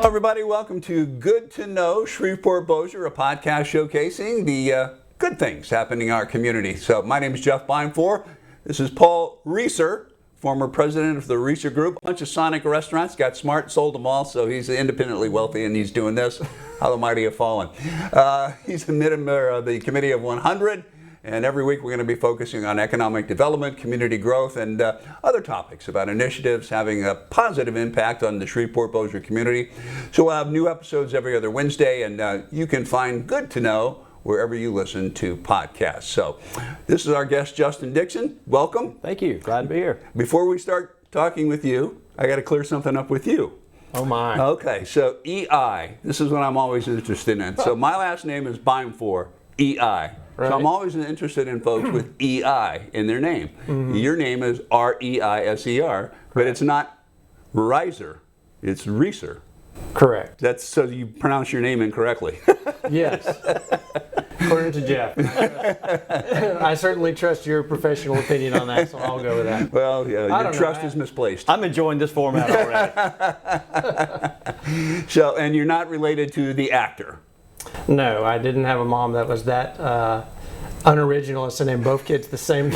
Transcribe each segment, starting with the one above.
Hello, everybody. Welcome to Good to Know Shreveport-Bossier, a podcast showcasing the good things happening in our community. So my name is Jeff Binefor. This is Paul Reeser, former president of the Reeser Group. A bunch of Sonic restaurants, got smart, sold them all, so he's independently wealthy and he's doing this. How the mighty have fallen. He's a member of the Committee of 100. And every week we're going to be focusing on economic development, community growth, and other topics about initiatives having a positive impact on the Shreveport-Bossier community. So we'll have new episodes every other Wednesday, and you can find Good to Know wherever you listen to podcasts. So this is our guest, Justyn Dixon. Welcome. Thank you. Glad to be here. Before we start talking with you, I got to clear something up with you. Oh, my. Okay, so EI. This is what I'm always interested in. So my last name is Binefor, EI. Right. So I'm always interested in folks with EI in their name. Mm-hmm. Your name is R-E-I-S-E-R, but it's not Reiser, it's Reeser. Correct. That's so you pronounce your name incorrectly. Yes. According to Jeff. I certainly trust your professional opinion on that, so I'll go with that. Well, yeah, your trust is misplaced. I'm enjoying this format already. So, and you're not related to the actor? No, I didn't have a mom that was that unoriginal as to name both kids the same.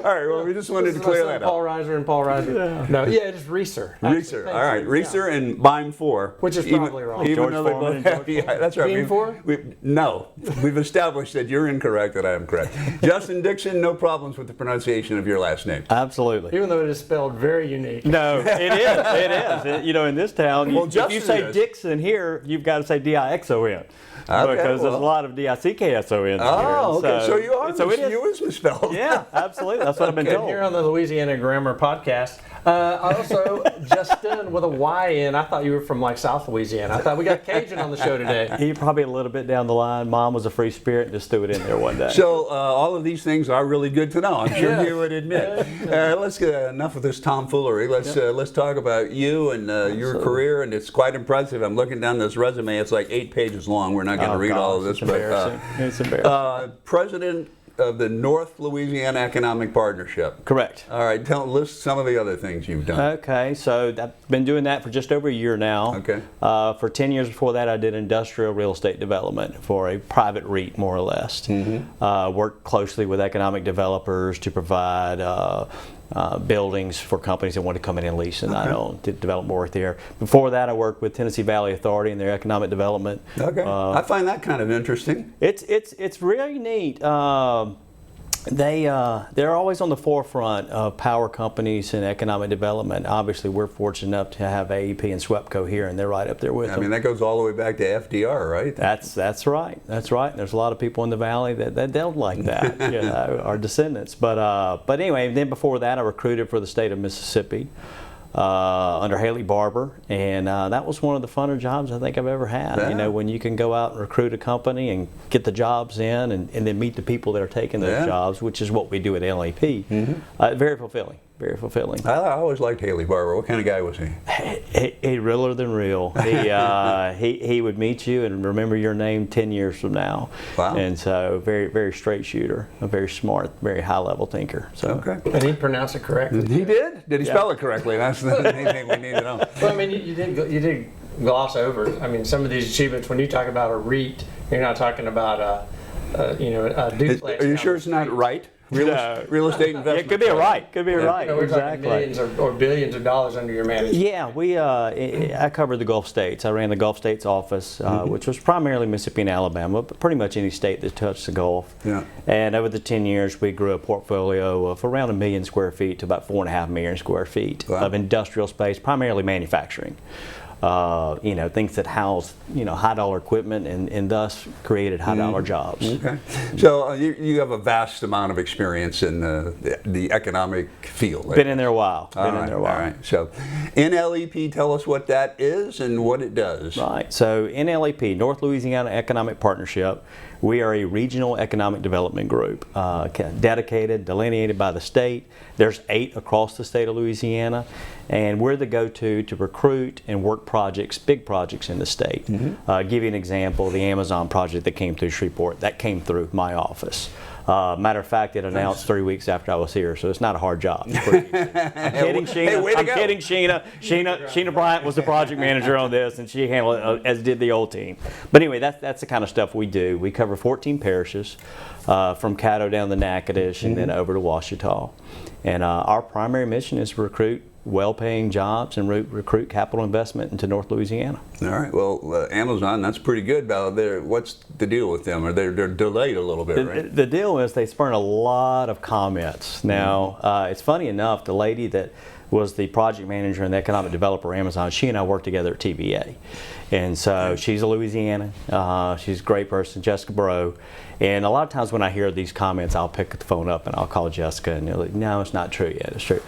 All right, well, we just wanted to clear that up. Paul Reiser and Paul Reiser. Yeah. No, yeah, it's Reeser. Reeser, all right. Reeser and Binefor. Which is probably wrong. Even though they both have EI. That's right. Binefor? No, we've established that you're incorrect, that I am correct. Justyn Dixon, no problems with the pronunciation of your last name. Absolutely. Even though it is spelled very unique. No, it is. It is. You know, in this town, well, if you say Dixon here, you've got to say D-I-X-O-N. Okay, because there's a lot of D-I-C-K-S-O-Ns oh, here. Okay. So you are you is misspelled. Yeah, absolutely. That's what I've been told. Here on the Louisiana Grammar Podcast. Also, Justyn with a Y in. I thought you were from like South Louisiana. I thought we got Cajun on the show today. He probably a little bit down the line. Mom was a free spirit and just threw it in there one day. So all of these things are really good to know. I'm sure you would admit. Let's get enough of this tomfoolery. Let's talk about you and your career, and it's quite impressive. I'm looking down this resume. It's like 8 pages long. We're not going to read all of this, it's embarrassing. It's embarrassing. President of the North Louisiana Economic Partnership. Correct. All right, list some of the other things you've done. Okay, so I've been doing that for just over a year now. Okay. For 10 years before that, I did industrial real estate development for a private REIT, more or less. Mm-hmm. Worked closely with economic developers to provide buildings for companies that want to come in and lease and I did development work there. Before that, I worked with Tennessee Valley Authority in their economic development. Okay, I find that kind of interesting. It's really neat. They're always on the forefront of power companies and economic development. Obviously, we're fortunate enough to have AEP and SWEPCO here, and they're right up there with them. I mean, that goes all the way back to FDR, right? That's right. That's right. There's a lot of people in the valley that don't like that, you know, our descendants. But anyway, then before that, I recruited for the state of Mississippi under Haley Barber, and that was one of the funner jobs I think I've ever had. Yeah. You know, when you can go out and recruit a company and get the jobs in and then meet the people that are taking those jobs, which is what we do at NLEP. Mm-hmm. Very fulfilling. Very fulfilling. I always liked Haley Barber. What kind of guy was he? He realer than real. He would meet you and remember your name 10 years from now. Wow. And so very, very straight shooter, a very smart, very high level thinker. So. Okay. And he pronounced it correctly. He did? Did he spell it correctly? That's the main thing we need to know. Well, I mean, you did gloss over. I mean, some of these achievements, when you talk about a REIT, you're not talking about a duplex. Are you sure it's not right? Real estate investment. It could be a right. Could be a right. We're talking millions or billions of dollars under your management. Yeah, I covered the Gulf States. I ran the Gulf States office, which was primarily Mississippi and Alabama, but pretty much any state that touched the Gulf. Yeah. And over the 10 years, we grew a portfolio of around 1 million square feet to about 4.5 million square feet of industrial space, primarily manufacturing. Things that house, high dollar equipment and thus created high dollar jobs. Okay. So you have a vast amount of experience in the economic field. Been in there a while. All right. So NLEP, tell us what that is and what it does. Right. So NLEP, North Louisiana Economic Partnership, we are a regional economic development group dedicated, delineated by the state. There's 8 across the state of Louisiana, and we're the go-to to recruit and work projects, big projects in the state. Mm-hmm. Give you an example, the Amazon project that came through Shreveport, that came through my office. Matter of fact, it announced 3 weeks after I was here, so it's not a hard job. It's pretty easy. I'm kidding, Sheena. Hey, way to I'm go. kidding, Sheena. Sheena Bryant was the project manager on this, and she handled it, as did the old team. But anyway, that's the kind of stuff we do. We cover 14 parishes, from Caddo down to Natchitoches and then over to Ouachita. And our primary mission is to recruit well-paying jobs and recruit capital investment into North Louisiana. All right. Well, Amazon, that's pretty good. What's the deal with them? They're delayed a little bit, right? The deal is they spurn a lot of comments. Now, it's funny enough, the lady that was the project manager and the economic developer at Amazon, she and I worked together at TVA. And so she's a Louisiana. She's a great person, Jessica Bro. And a lot of times when I hear these comments, I'll pick the phone up and I'll call Jessica and they're like, no, it's not true yet. It's true.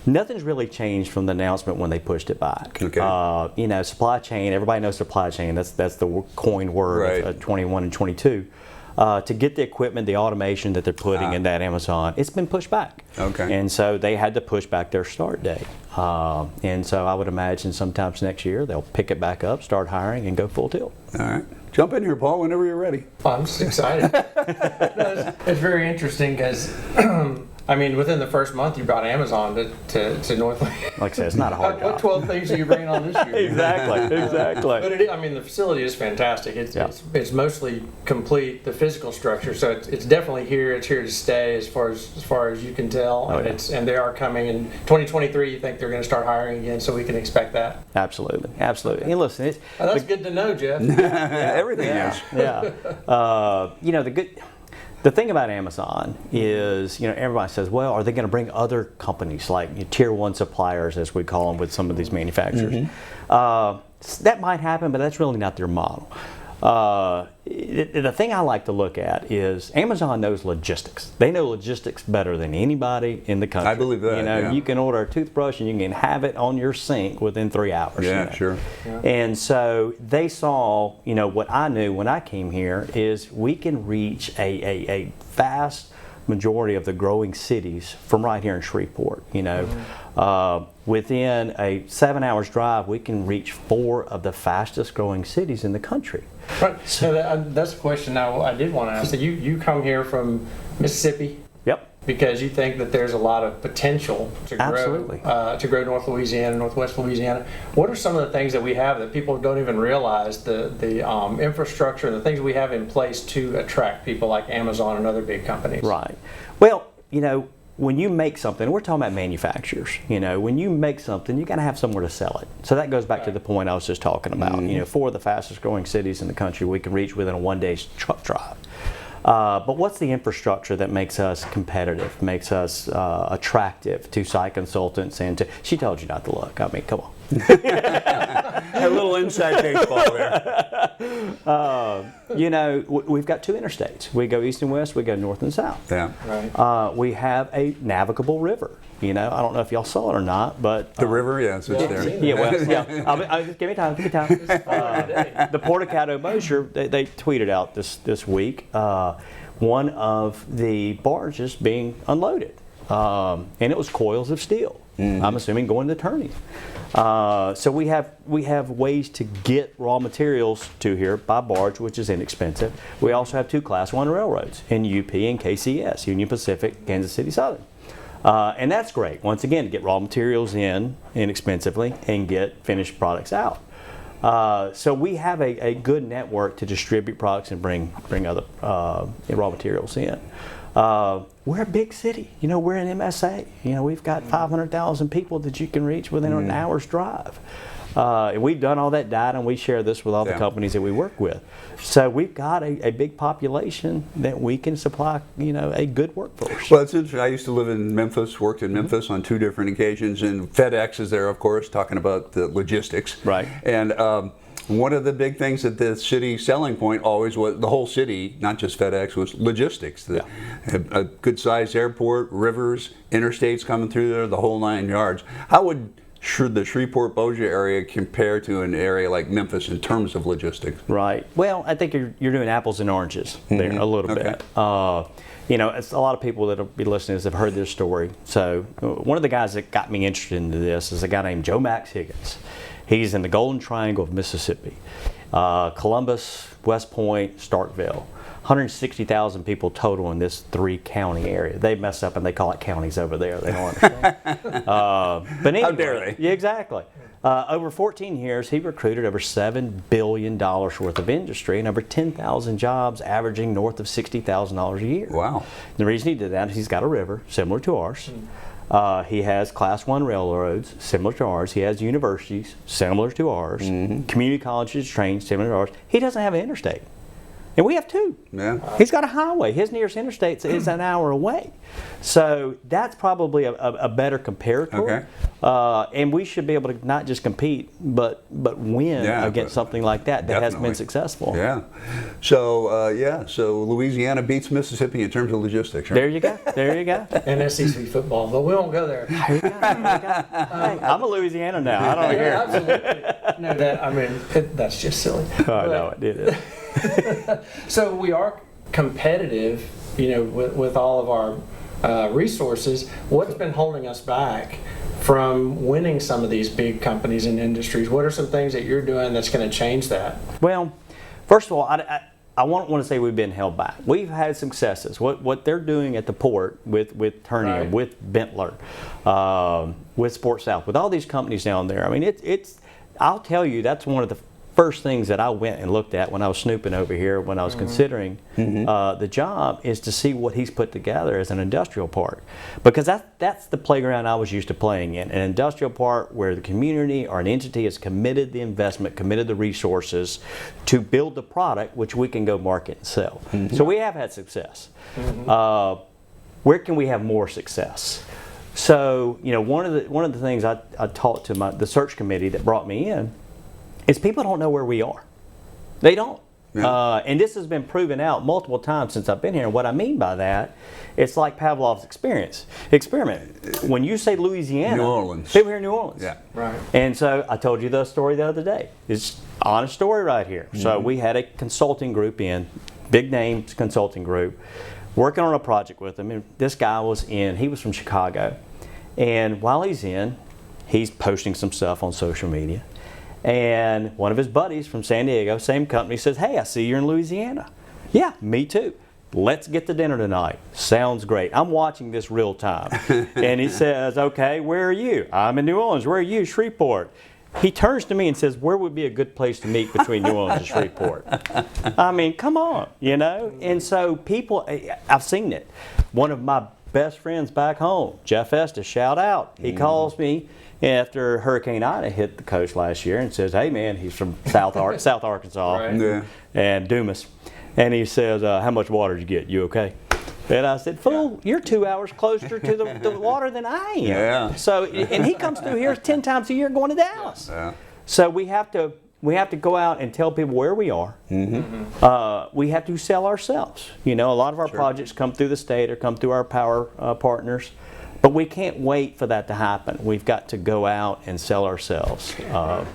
Nothing's really changed from the announcement when they pushed it back. Okay. Supply chain, everybody knows supply chain. That's the coined word of 21 and 22. To get the equipment, the automation that they're putting in that Amazon, it's been pushed back. Okay. And so they had to push back their start date. And so I would imagine sometimes next year they'll pick it back up, start hiring, and go full tilt. All right. Jump in here, Paul, whenever you're ready. I'm just excited. It's very interesting because, I mean, within the first month, you brought Amazon to North. Like I said, it's not a hard job. What 12 things are you bringing on this year? Exactly. But I mean, the facility is fantastic. It's mostly complete, the physical structure. So it's definitely here. It's here to stay as far as you can tell. And they are coming in 2023. You think they're going to start hiring again, so we can expect that. Absolutely. And listen, That's good to know, Jeff. Everything is. The thing about Amazon is, everybody says, well, are they going to bring other companies like tier one suppliers, as we call them, with some of these manufacturers? That might happen, but that's really not their model. The thing I like to look at is Amazon knows logistics. They know logistics better than anybody in the country. I believe that. You can order a toothbrush and you can have it on your sink within 3 hours. Yeah, sure. Yeah. And so they saw, what I knew when I came here is we can reach a vast majority of the growing cities from right here in Shreveport. Within a 7 hours drive, we can reach 4 of the fastest growing cities in the country. Right. So that's a question now I did want to ask. So you come here from Mississippi? Yep. Because you think that there's a lot of potential to Absolutely. grow North Louisiana, Northwest Louisiana. What are some of the things that we have that people don't even realize, the infrastructure and the things we have in place to attract people like Amazon and other big companies? Right. Well, when you make something, we're talking about manufacturers, when you make something, you got to have somewhere to sell it. So that goes back to the point I was just talking about. 4 of the fastest growing cities in the country we can reach within a 1-day truck drive. But what's the infrastructure that makes us competitive, makes us attractive to site consultants and to, she told you not to look. I mean, come on. A little inside baseball there. We've got 2 interstates. We go east and west, we go north and south. Yeah. Right. We have a navigable river. I don't know if y'all saw it or not, but The river, yes, it's there. Give me time. The Port of Caddo Bossier, they tweeted out this week one of the barges being unloaded, and it was coils of steel. I'm assuming going to Turney. So we have ways to get raw materials to here by barge, which is inexpensive. We also have 2 Class 1 railroads in UP and KCS, Union Pacific, Kansas City Southern. And that's great, once again, to get raw materials in inexpensively and get finished products out. So we have a good network to distribute products and bring other raw materials in. We're a big city. We're an MSA. We've got 500,000 people that you can reach within an hour's drive. And we've done all that data, and we share this with all the companies that we work with. So we've got a big population that we can supply, a good workforce. Well, it's interesting. I used to live in Memphis, worked in Memphis on 2 different occasions, and FedEx is there, of course, talking about the logistics. Right. And one of the big things that the city selling point always was, the whole city, not just FedEx, was logistics. A good-sized airport, rivers, interstates coming through there, the whole 9 yards. How would the Shreveport-Bossier area compare to an area like Memphis in terms of logistics? Right. Well, I think you're doing apples and oranges there a little bit. It's a lot of people that'll be listening to this have heard this story. So one of the guys that got me interested into this is a guy named Joe Max Higgins. He's in the Golden Triangle of Mississippi. Columbus, West Point, Starkville. 160,000 people total in this 3-county area. They mess up and they call it counties over there. They don't understand. But anyway, How dare they? Yeah, exactly. Over 14 years, he recruited over $7 billion worth of industry and over 10,000 jobs, averaging north of $60,000 a year. Wow. The reason he did that is he's got a river similar to ours. He has Class 1 railroads similar to ours. He has universities similar to ours. Community colleges trained similar to ours. He doesn't have an interstate. And we have 2. Yeah. He's got a highway. His nearest interstate is an hour away. So that's probably a better comparator. Okay. And we should be able to not just compete, but win against something like that has been successful. Yeah. So, so Louisiana beats Mississippi in terms of logistics, right? There you go. There you go. And SEC football, but we won't go there. There you go. Hey, I'm a Louisiana now. I don't care. Absolutely. No, that's just silly. Oh, no, it is. So we are competitive, with all of our resources. What's been holding us back from winning some of these big companies and industries? What are some things that you're doing that's going to change that? Well, first of all, I want to say we've been held back. We've had successes. What they're doing at the port with Ternium, Right. with Bentler, with Sport South, with all these companies down there. I mean, it's. I'll tell you, that's one of the first things that I went and looked at when I was snooping over here, when I was considering the job, is to see what he's put together as an industrial park. Because that's the playground I was used to playing in, an industrial park where the community or an entity has committed the investment, committed the resources to build the product which we can go market and sell. So we have had success. Where can we have more success? So, one of the things I taught to the search committee that brought me in is people don't know where we are. They don't. Yeah. And this has been proven out multiple times since I've been here. And what I mean by that, it's like Pavlov's experiment. When you say Louisiana, New Orleans. people hear New Orleans. Yeah. Right. And so I told you the story the other day. It's an honest story right here. So we had a consulting group in, big name consulting group, working on a project with them. And this guy he was from Chicago. And while he's posting some stuff on social media. And one of his buddies from San Diego, same company, says, "Hey, I see you're in Louisiana." "Yeah, me too. Let's get to dinner tonight." "Sounds great. I'm watching this real time." And he says, "Okay, where are you?" "I'm in New Orleans." "Where are you?" "Shreveport." He turns to me and says, "Where would be a good place to meet between New Orleans and Shreveport?" I mean, come on, And so people, I've seen it. One of my best friends back home, Jeff Estes, shout out. He calls me after Hurricane Ida hit the coast last year and says, "Hey man," he's from South Arkansas, Right. Yeah. and Dumas, and he says, "How much water did you get? You okay?" And I said, "Fool, you're 2 hours closer to the water than I am." Yeah. So, and he comes through here 10 times a year going to Dallas. Yeah. So we have to go out and tell people where we are. We have to sell ourselves. A lot of our projects come through the state or come through our power partners. But we can't wait for that to happen. We've got to go out and sell ourselves.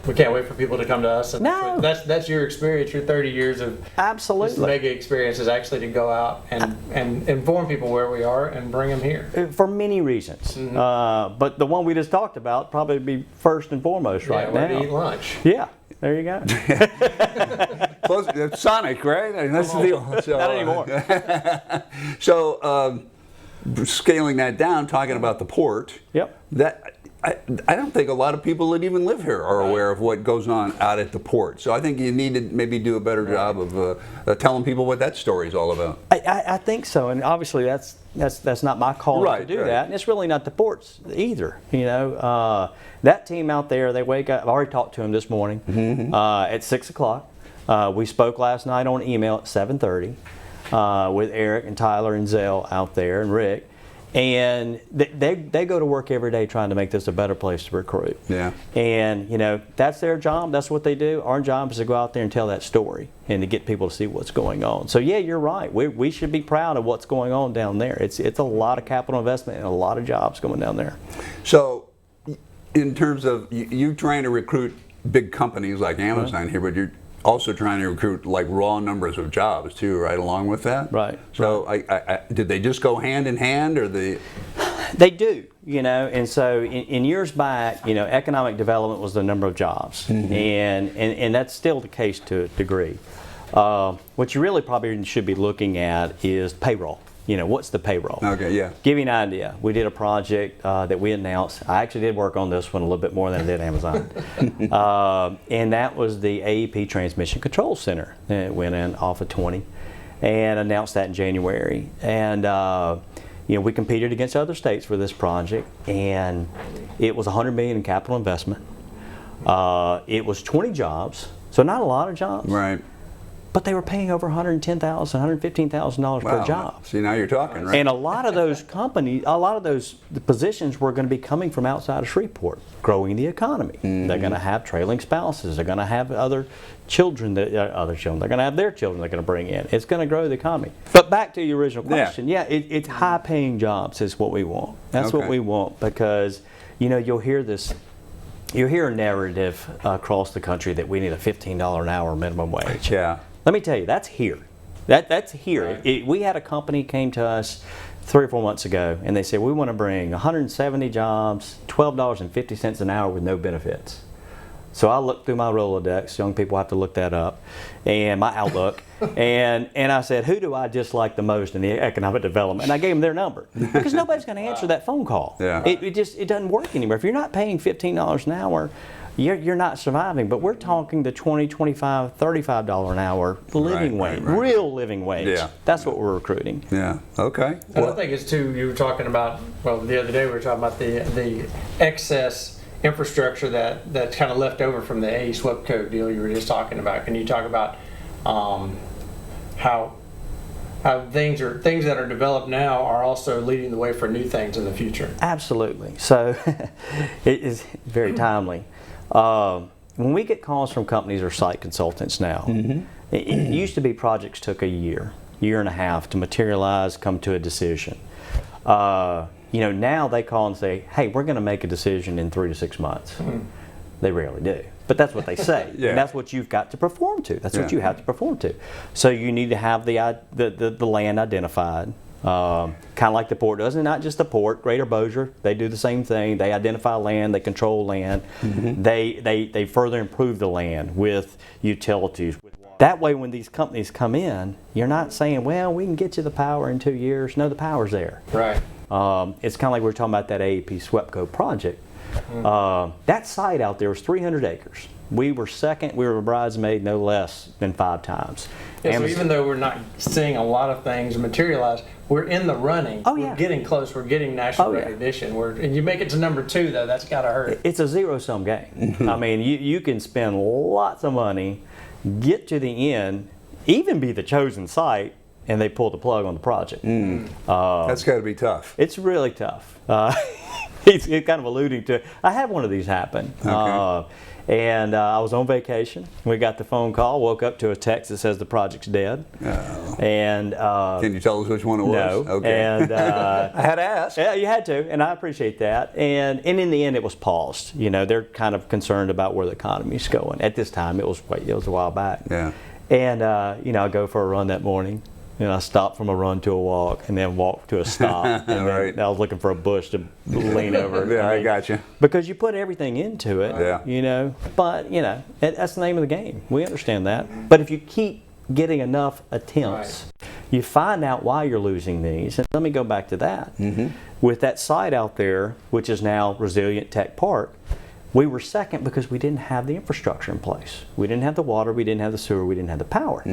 We can't wait for people to come to us. And No. That's your experience, your 30 years of Absolutely. mega experience is actually to go out and inform people where we are and bring them here. For many reasons. But the one we just talked about probably be first and foremost right where now. to eat lunch. Yeah, there you go. Close, it's Sonic, right? I mean, that's the deal. So, Not anymore. So, scaling that down, talking about the port. Yep. That I don't think a lot of people that even live here are aware of what goes on out at the port. So I think you need to maybe do a better job of telling people what that story is all about. I think so, and obviously that's not my call Right, to do right. that, and it's really not the port's either. That team out there, they wake up. I've already talked to them this morning at 6 o'clock. We spoke last night on email at 7:30 with Eric and Tyler and Zell out there and Rick. And they go to work every day trying to make this a better place to recruit. Yeah. And that's their job. That's what they do. Our job is to go out there and tell that story and to get people to see what's going on. So yeah, you're right. We should be proud of what's going on down there. It's a lot of capital investment and a lot of jobs going down there. So, in terms of you trying to recruit big companies like Amazon here, but you're also trying to recruit like raw numbers of jobs too, right along with that? Right. So did they just go hand in hand, or They do, and so in years back, economic development was the number of jobs, and that's still the case to a degree. What you really probably should be looking at is payroll. What's the payroll? Okay, yeah. Give you an idea. We did a project that we announced. I actually did work on this one a little bit more than I did Amazon. And that was the AEP Transmission Control Center. It went in off of 20 and announced that in January. And we competed against other states for this project, and it was $100 million in capital investment. It was 20 jobs, so not a lot of jobs. Right. But they were paying over $110,000, $115,000 per job. See, now you're talking, right? And a lot of those companies, a lot of those positions were going to be coming from outside of Shreveport, growing the economy. They're going to have trailing spouses. They're going to have other children. They're going to have their children they're going to bring in. It's going to grow the economy. But back to your original question, it's high-paying jobs is what we want. That's what we want, because you'll hear this. You hear a narrative across the country that we need a $15 an hour minimum wage. Yeah. Let me tell you, that's here. That's here. Right. We had a company came to us 3 or 4 months ago, and they said, we want to bring 170 jobs, $12.50 an hour with no benefits. So I looked through my Rolodex. Young people have to look that up, and my Outlook. and I said, who do I dislike the most in the economic development? And I gave them their number, because nobody's going to answer that phone call. Yeah. It doesn't work anymore. If you're not paying $15 an hour, you're not surviving. But we're talking the $20, $25, $35 an hour living wage, real living wage. Yeah. That's what we're recruiting. Yeah. Okay. And I think it's too. You were talking about. Well, the other day we were talking about the excess infrastructure that's kind of left over from the AE-SWEPCO deal you were just talking about. Can you talk about how things that are developed now are also leading the way for new things in the future? Absolutely. So it is very timely. When we get calls from companies or site consultants now, it used to be projects took a year and a half to materialize, come to a decision. Now they call and say, hey, we're going to make a decision in 3 to 6 months. They rarely do. But that's what they say. Yeah. And that's what you've got to perform to. That's what you have to perform to. So you need to have the land identified. Kind of like the port does, and not just the port. Greater Bossier, they do the same thing. They identify land, they control land, they further improve the land with utilities. That way, when these companies come in, you're not saying, well, we can get you the power in 2 years. No, the power's there. Right. It's kind of like we were talking about that AEP-SWEPCO project. That site out there was 300 acres. We were second. We were a bridesmaid no less than 5 times. Yeah, so even though we're not seeing a lot of things materialize, we're in the running. Oh, yeah. We're getting close. We're getting national recognition. And you make it to number 2, though, that's got to hurt. It's a zero-sum game. I mean, you can spend lots of money, get to the end, even be the chosen site, and they pull the plug on the project. That's got to be tough. It's really tough. It's kind of alluding to, I had one of these happen. Okay. And I was on vacation. We got the phone call, woke up to a text that says the project's dead. Oh. And Can you tell us which one it was? no. Okay. And I had to ask. yeah, you had to, and I appreciate that. And in the end, it was paused. They're kind of concerned about where the economy's going. At this time, it was a while back. Yeah. And I go for a run that morning. And I stopped from a run to a walk, and then walked to a stop. And Right. then I was looking for a bush to lean over. Yeah, I got you. Because you put everything into it, Yeah. But that's the name of the game. We understand that. But if you keep getting enough attempts, you find out why you're losing these. And let me go back to that. With that site out there, which is now Resilient Tech Park, we were second because we didn't have the infrastructure in place. We didn't have the water, we didn't have the sewer, we didn't have the power.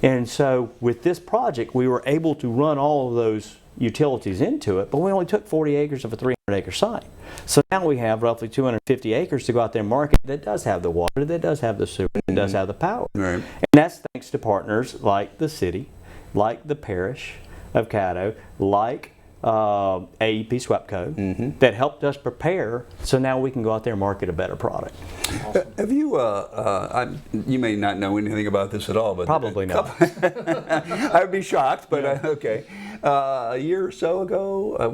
And so with this project, we were able to run all of those utilities into it, but we only took 40 acres of a 300-acre site. So now we have roughly 250 acres to go out there and market that does have the water, that does have the sewer, that does have the power. Right. And that's thanks to partners like the city, like the parish of Caddo, like AEP-SWEPCO, that helped us prepare so now we can go out there and market a better product. Awesome. Have you, you may not know anything about this at all, but Probably not. I would be shocked, but okay. A year or so ago, I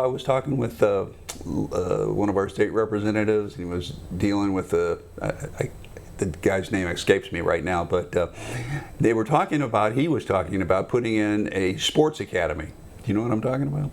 was talking with one of our state representatives. He was dealing with the guy's name escapes me right now, but he was talking about putting in a sports academy. Do you know what I'm talking about?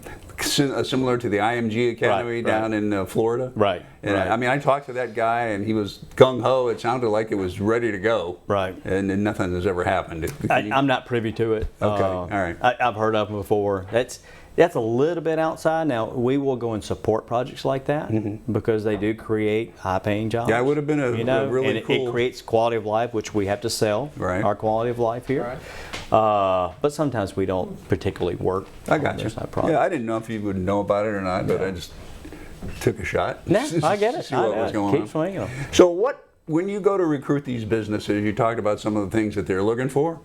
similar to the IMG Academy down in Florida. Right. And right. I mean, I talked to that guy, and he was gung ho. It sounded like it was ready to go. Right. And then nothing has ever happened. I'm not privy to it. Okay. All right. I've heard of them before. That's a little bit outside. Now, we will go and support projects like that because they do create high-paying jobs. Yeah, it would have been a really and cool. it creates quality of life, which we have to sell. Right. Our quality of life here. Right. But sometimes we don't particularly work. I got on you. those type of projects. Yeah, I didn't know if you would know about it or not, but I just took a shot. No, I get it. See what was going Keep on. swinging them. So when you go to recruit these businesses, you talked about some of the things that they're looking for.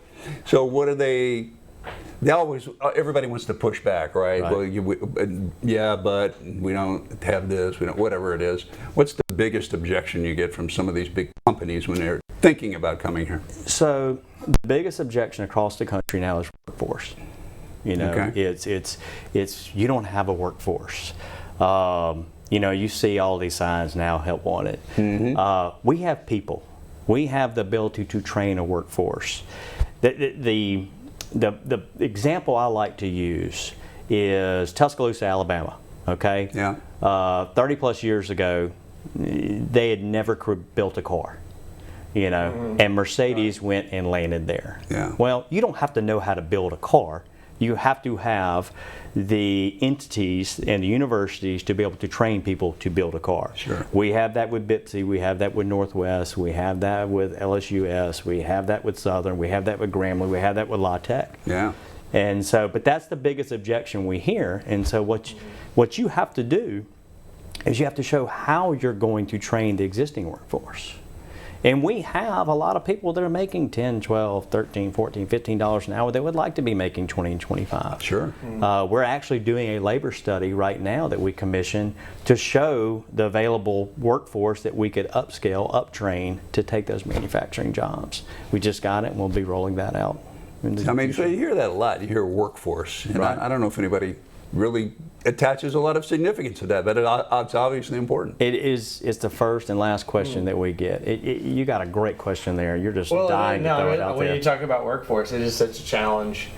So what are they always, everybody wants to push back, right? Right. Well, yeah, but we don't have this, we don't, whatever it is. What's the biggest objection you get from some of these big companies when they're thinking about coming here? So the biggest objection across the country now is workforce. You know, Okay. it's you don't have a workforce. You know, you see all these signs now, help wanted. We have people. We have the ability to train a workforce. The example I like to use is Tuscaloosa, Alabama. Okay. Yeah. 30 plus years ago, they had never built a car. You know, and Mercedes went and landed there. Yeah. Well, you don't have to know how to build a car. You have to have the entities and the universities to be able to train people to build a car. Sure. We have that with BIPSI, we have that with Northwest, we have that with LSUS, we have that with Southern, we have that with Grambling, we have that with La Tech. Yeah. And so, but that's the biggest objection we hear. And so what you have to do is you have to show how you're going to train the existing workforce. And we have a lot of people that are making $10, $12, $13, $14, $15 an hour. They would like to be making $20 and $25. Sure. We're actually doing a labor study right now that we commission to show the available workforce that we could upscale, uptrain to take those manufacturing jobs. We just got it, and we'll be rolling that out. I mean, so you hear that a lot. You hear workforce. And Right. I don't know if anybody really attaches a lot of significance to that, but it's obviously important. It's the first and last question that we get. You got a great question there. You're just dying to throw it out when there. you talk about workforce, it is such a challenge.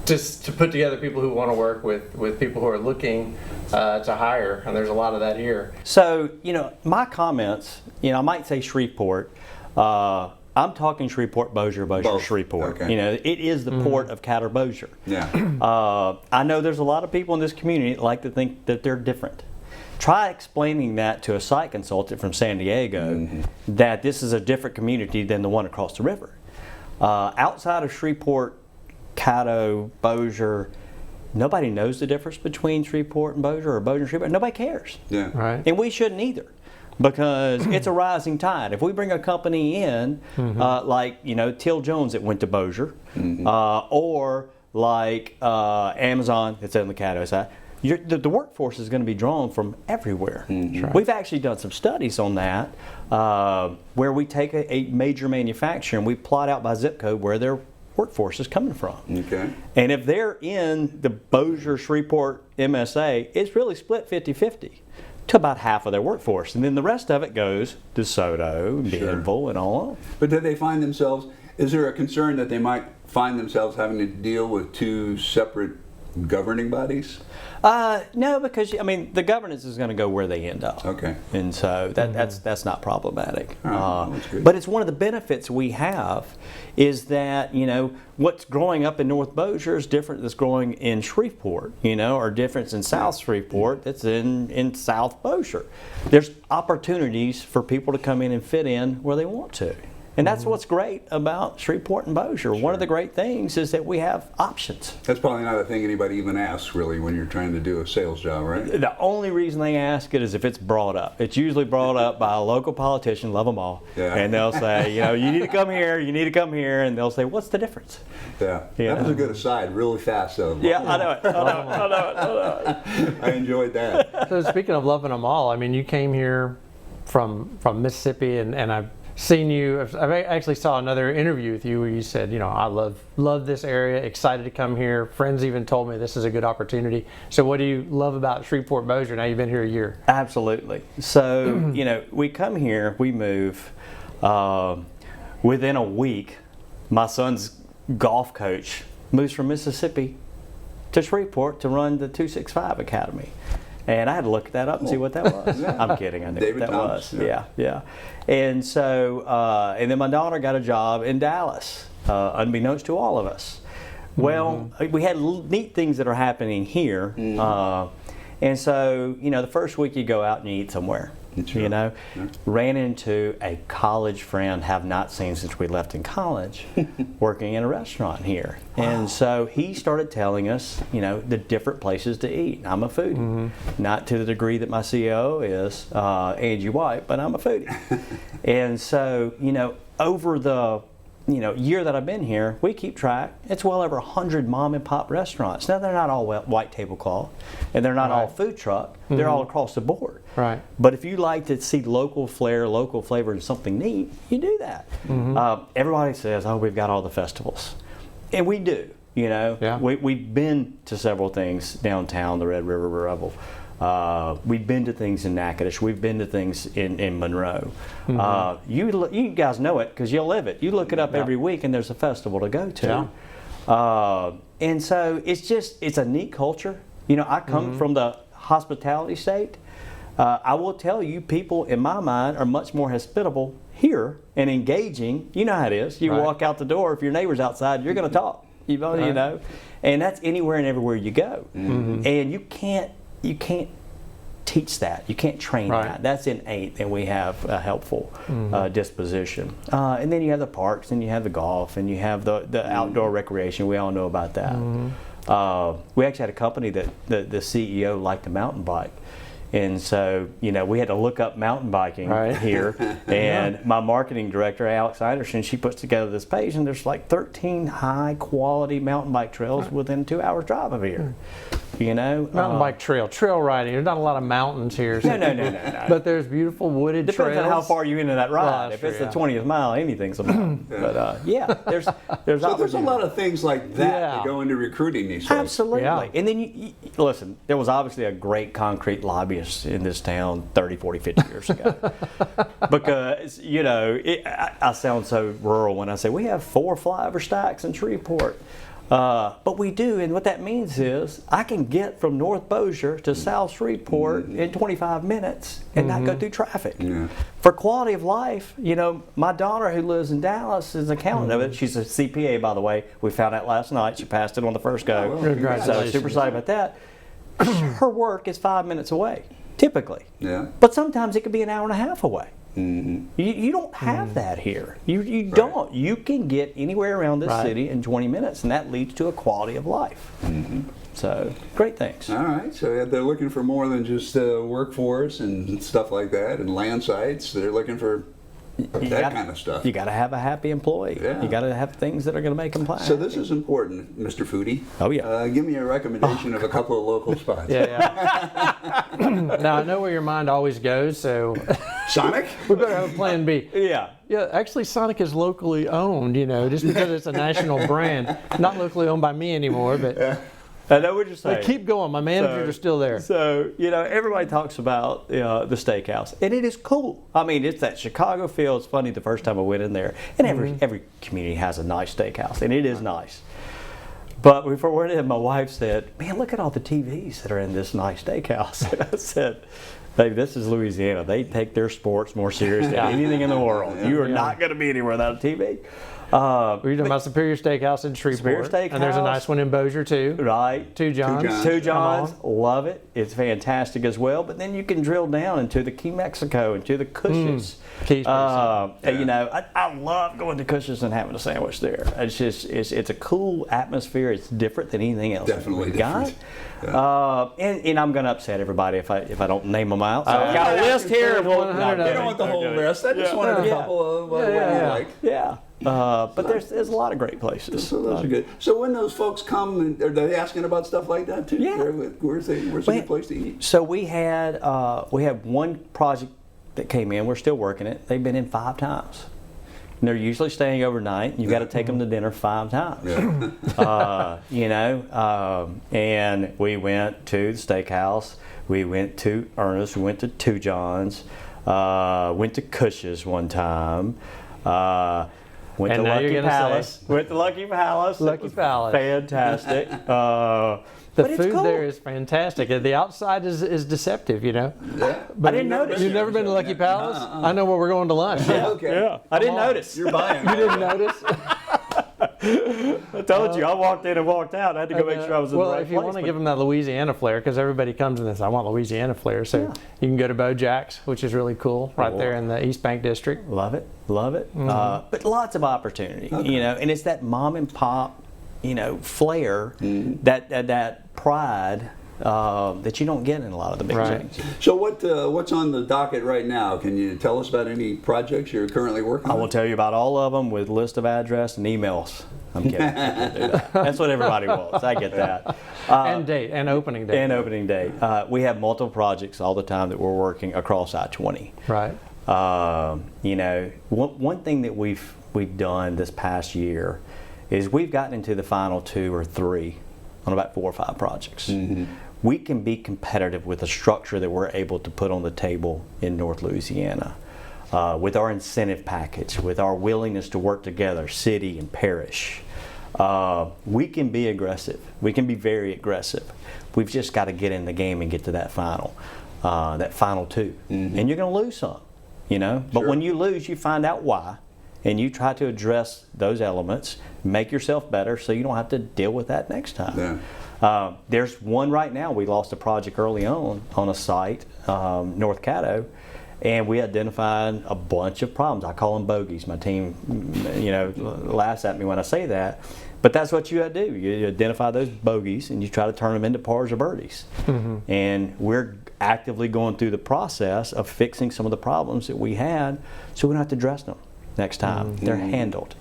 Just to put together people who want to work with people who are looking to hire, and there's a lot of that here. So, you know, my comments, you know, I might say Shreveport. I'm talking Shreveport, Bossier, Both. Shreveport. Okay. You know, it is the port of Catter Bossier. Yeah. I know there's a lot of people in this community that like to think that they're different. Try explaining that to a site consultant from San Diego that this is a different community than the one across the river. Outside of Shreveport, Caddo, Bossier, nobody knows the difference between Shreveport and Bossier or Bossier and Shreveport. Nobody cares. Yeah. Right. And we shouldn't either, because it's a rising tide. If we bring a company in, like, you know, Till Jones that went to Bossier, or like Amazon that's on the Caddo side, the workforce is going to be drawn from everywhere. We've actually done some studies on that, where we take a major manufacturer and we plot out by zip code where their workforce is coming from. Okay. And if they're in the Bossier Shreveport MSA, it's really split 50-50 to about half of their workforce. And then the rest of it goes to Soto, Denville, and all of. But did they find themselves, is there a concern that they might find themselves having to deal with two separate governing bodies? No, because I mean the governance is going to go where they end up. Okay. And so that's not problematic. All right, that's good. But it's one of the benefits we have is that, you know, what's growing up in North Bossier is different that's growing in Shreveport, you know, or different in South Shreveport that's in South Bossier. There's opportunities for people to come in and fit in where they want to. And that's what's great about Shreveport and Bossier. One of the great things is that we have options. That's probably not a thing anybody even asks, really, when you're trying to do a sales job, right? The only reason they ask it is if it's brought up. It's usually brought up by a local politician, love them all. Yeah. And they'll say, you know, you need to come here, you need to come here. And they'll say, what's the difference? Yeah. Yeah. That was a good aside, really fast, though. Yeah, I know it. I know it. I enjoyed that. So speaking of loving them all, I mean, you came here from Mississippi, and I've seen you. I actually saw another interview with you where you said, you know, I love this area, excited to come here. Friends even told me this is a good opportunity. So what do you love about Shreveport Bossier? Now you've been here a year. Absolutely. So, you know, we come here, we move. Within a week, my son's golf coach moves from Mississippi to Shreveport to run the 265 Academy. And I had to look that up and see what that was. I'm kidding. I knew David what that Thomas, was. Yeah. And so, and then my daughter got a job in Dallas, unbeknownst to all of us. Well, we had neat things that are happening here. And so, the first week you go out and you eat somewhere. Sure. Ran into a college friend, have not seen since we left in college, working in a restaurant here. Wow. And so he started telling us, the different places to eat. I'm a foodie, not to the degree that my CEO is, Angie White, but I'm a foodie. And so, over the year that I've been here, we keep track. It's well over 100 mom and pop restaurants. Now, they're not all white tablecloth, and they're not all food truck. They're all across the board. Right. But if you like to see local flair, local flavor, and something neat, you do that. Everybody says, oh, we've got all the festivals. And we do, Yeah. We've been to several things downtown, the Red River Revel. We've been to things in Natchitoches. We've been to things in Monroe. You guys know it because you live it. You look it up every week, and there's a festival to go to. And so it's a neat culture. I come from the hospitality state. I will tell you, people in my mind are much more hospitable here and engaging. You know how it is. You walk out the door, if your neighbor's outside, you're going to talk. You know, and that's anywhere and everywhere you go. And you can't teach that. You can't train that. That's innate, and we have a helpful disposition. And then you have the parks, and you have the golf, and you have the outdoor recreation. We all know about that. We actually had a company that the CEO liked to mountain bike. And so, we had to look up mountain biking here. And my marketing director, Alex Anderson, she puts together this page, and there's like 13 high quality mountain bike trails within 2 hours drive of here. Mountain bike trail riding. There's not a lot of mountains here. So No. But there's beautiful wooded trails. Depends on how far you into that ride. Well, if it's the 20th mile, anything's a mountain. But there's So there's a lot of things like that go into recruiting these folks. Absolutely. Yeah. And then you listen, there was obviously a great concrete lobbyist in this town 30, 40, 50 years ago. Because, I sound so rural when I say we have 4 flyover stacks in Shreveport. But we do, and what that means is I can get from North Bossier to South Shreveport in 25 minutes and not go through traffic. For quality of life, my daughter who lives in Dallas is an accountant of it. She's a CPA, by the way. We found out last night. She passed it on the first go. Oh, well, congratulations. So super excited about that. Her work is 5 minutes away, typically. Yeah. But sometimes it could be an hour and a half away. You don't have that here. You don't. You can get anywhere around this city in 20 minutes, and that leads to a quality of life. So, great things. All right. So they're looking for more than just workforce and stuff like that and land sites. They're looking for that kind of stuff. You got to have a happy employee. Yeah. You got to have things that are going to make them happy. So this is important, Mr. Foodie. Oh, yeah. Give me a recommendation of a couple of local spots. Now, I know where your mind always goes, so Sonic? we better have a plan B. Yeah. Yeah, actually, Sonic is locally owned, just because it's a national brand. Not locally owned by me anymore, but I know what you're saying. but keep going. My managers are still there. So, everybody talks about the steakhouse, and it is cool. I mean, it's that Chicago feel. It's funny the first time I went in there, and every community has a nice steakhouse, and it is nice. But before we went in, my wife said, man, look at all the TVs that are in this nice steakhouse. And I said, baby, this is Louisiana. They take their sports more serious than anything in the world. You are not going to be anywhere without a TV. We're talking about Superior Steakhouse in Shreveport. Superior Steakhouse. And there's a nice one in Bossier, too. Right. Two Johns. Two Johns. Love it. It's fantastic as well. But then you can drill down into the Key Mexico, into the Cush's. I love going to Cush's and having a sandwich there. It's just, it's a cool atmosphere. It's different than anything else Definitely we've got. Yeah. And I'm going to upset everybody if I don't name them out. So I've got a list here. You don't want the whole list. I just wanted a couple of what you like. Yeah. But there's a lot of great places. So those are good. So when those folks come, are they asking about stuff like that too? Yeah. Where's a good place to eat? So we had one project that came in. We're still working it. They've been in 5 times. And they're usually staying overnight. You've got to take them to dinner 5 times. Yeah. And we went to the steakhouse. We went to Ernest. We went to Two Johns. Went to Cush's one time. Went to Lucky Palace. Went to Lucky Palace. Lucky Palace. Fantastic. The But it's food cool. there is fantastic. The outside is deceptive, you know. Yeah. But I didn't notice. You've never been to Lucky Palace? I know where we're going to lunch. Okay. Yeah, I didn't on. notice. You're buying. You didn't notice? I told you, I walked in and walked out. I had to go make sure I was in the right if you want to place. give them that Louisiana flair, because everybody comes in this, I want Louisiana flair. So you can go to Bojack's, which is really cool, right there in the East Bank District. Love it, love it. But lots of opportunity, you know, and it's that mom and pop, you know, flair, that pride that you don't get in a lot of the big chains. So what's on the docket right now? Can you tell us about any projects you're currently working on? I will tell you about all of them with list of address and emails. I'm kidding. That's what everybody wants. I get that. And date, and opening date. And opening date. We have multiple projects all the time that we're working across I-20. Right. You know, one thing that we've done this past year is we've gotten into the final 2 or 3 on about 4 or 5 projects. We can be competitive with the structure that we're able to put on the table in North Louisiana. With our incentive package, with our willingness to work together, city and parish, we can be aggressive. We can be very aggressive. We've just got to get in the game and get to that final 2. And you're going to lose some, you know. But when you lose, you find out why, and you try to address those elements, make yourself better, so you don't have to deal with that next time. There's one right now. We lost a project early on a site, North Caddo. And we identified a bunch of problems. I call them bogeys. My team, you know, laughs at me when I say that. But that's what you do. You identify those bogeys and you try to turn them into pars or birdies. And we're actively going through the process of fixing some of the problems that we had so we don't have to address them next time. They're handled.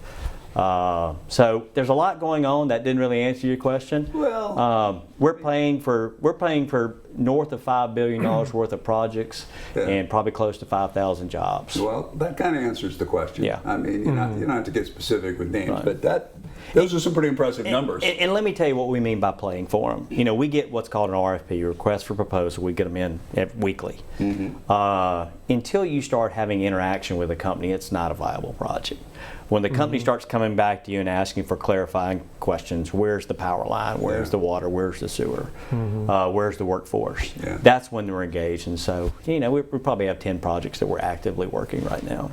So there's a lot going on. That didn't really answer your question. Well, we're paying for north of $5 billion worth of projects and probably close to 5,000 jobs. Well, that kind of answers the question. Yeah. I mean, you don't have to get specific with names, but those are some pretty impressive numbers. And let me tell you what we mean by playing for them. You know, we get what's called an RFP, request for proposal. We get them in weekly. Until you start having interaction with a company, it's not a viable project. When the company starts coming back to you and asking for clarifying questions, where's the power line, where's the water, where's the sewer, where's the workforce, that's when we're engaged. And so, you know, we probably have 10 projects that we're actively working right now.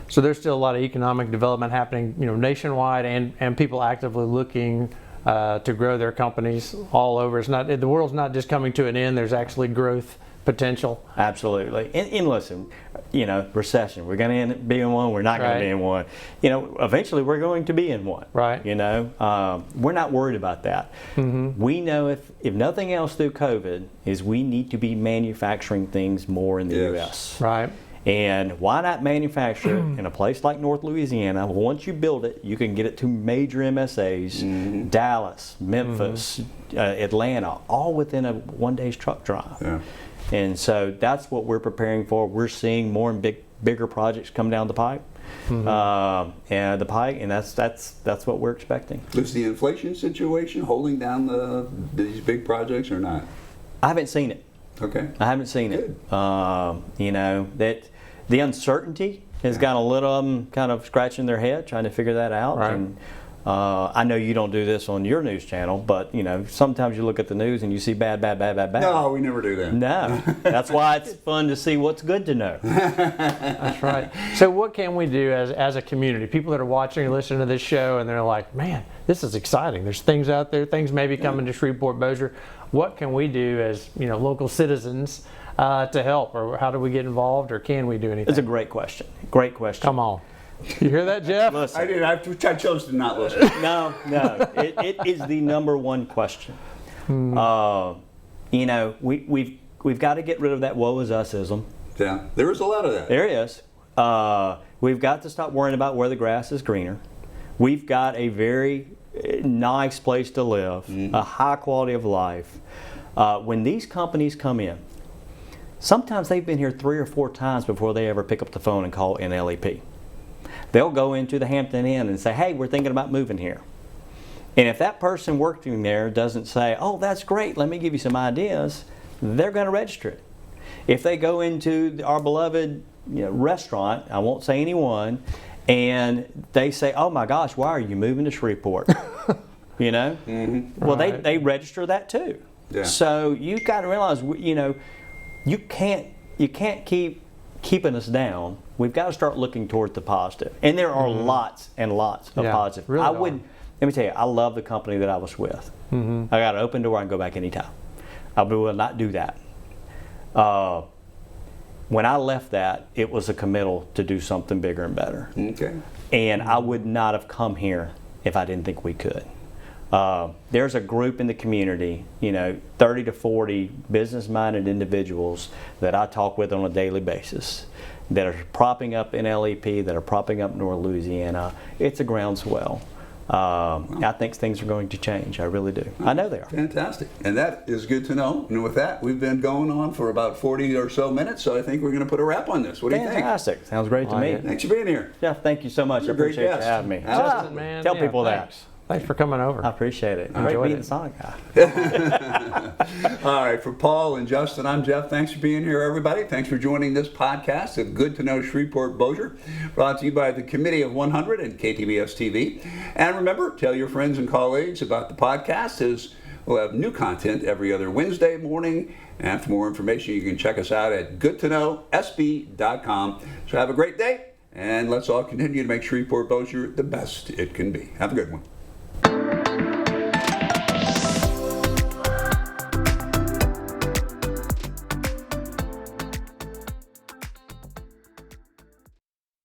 So there's still a lot of economic development happening, you know, nationwide, and people actively looking to grow their companies all over. It's not, the world's not just coming to an end. There's actually growth potential. Absolutely. And listen, you know, recession, we're going to be in one, we're not going to be in one. You know, eventually we're going to be in one. Right. You know, we're not worried about that. We know if nothing else through COVID is we need to be manufacturing things more in the U.S. Right. And why not manufacture it in a place like North Louisiana? Once you build it, you can get it to major MSAs, Dallas, Memphis, Atlanta, all within a one-day's truck drive. And so that's what we're preparing for. We're seeing more and bigger projects come down the pipe, and that's what we're expecting. Is the inflation situation holding down these big projects or not? I haven't seen it. Okay. I haven't seen it. You know, that the uncertainty has got a little of them kind of scratching their head trying to figure that out. Right. And I know you don't do this on your news channel, but you know, sometimes you look at the news and you see bad. No, we never do that. No, that's why it's fun to see what's good to know. That's right. So what can we do as a community? People that are watching or listening to this show and they're like, man, this is exciting. There's things out there, things maybe coming to Shreveport-Bossier. What can we do as, you know, local citizens to help, or how do we get involved, or can we do anything? It's a great question. Great question. Come on. You hear that, Jeff? Listen. I did. I chose to not listen. No. It is the number one question. You know, we've got to get rid of that woe is us-ism. Yeah, there is a lot of that. There is. We've got to stop worrying about where the grass is greener. We've got a very nice place to live, a high quality of life. When these companies come in, sometimes they've been here 3 or 4 times before they ever pick up the phone and call NLEP. They'll go into the Hampton Inn and say, hey, we're thinking about moving here. And if that person working there doesn't say, oh, that's great, let me give you some ideas, they're going to register it. If they go into our beloved restaurant, I won't say anyone, and they say, oh my gosh, why are you moving to Shreveport? You know? Well, they register that too. Yeah. So you got to realize, you can't keep keeping us down. We've got to start looking toward the positive. And there are lots and lots of positive. Really let me tell you, I love the company that I was with. I got an open door. I can go back anytime. I will not do that. When I left that, it was a committal to do something bigger and better. Okay. And I would not have come here if I didn't think we could. There's a group in the community, 30 to 40 business-minded individuals that I talk with on a daily basis that are propping up NLEP, that are propping up North Louisiana. It's a groundswell. I think things are going to change. I really do. I know they are. Fantastic. And that is good to know. And with that, we've been going on for about 40 or so minutes, so I think we're going to put a wrap on this. What do you think? Fantastic. Sounds great to me. Thanks for being here. Jeff, thank you so much. You're I a great appreciate you guest. having me. Absolutely. Man, Tell people thanks. Thanks for coming over. I appreciate it. I Great enjoyed being it. the Sonic guy. All right, for Paul and Justyn, I'm Jeff. Thanks for being here, everybody. Thanks for joining this podcast of Good to Know Shreveport-Bossier, brought to you by the Committee of 100 and KTBS TV. And remember, tell your friends and colleagues about the podcast, as we'll have new content every other Wednesday morning. And for more information, you can check us out at goodtoknowsb.com. So have a great day, and let's all continue to make Shreveport-Bossier the best it can be. Have a good one.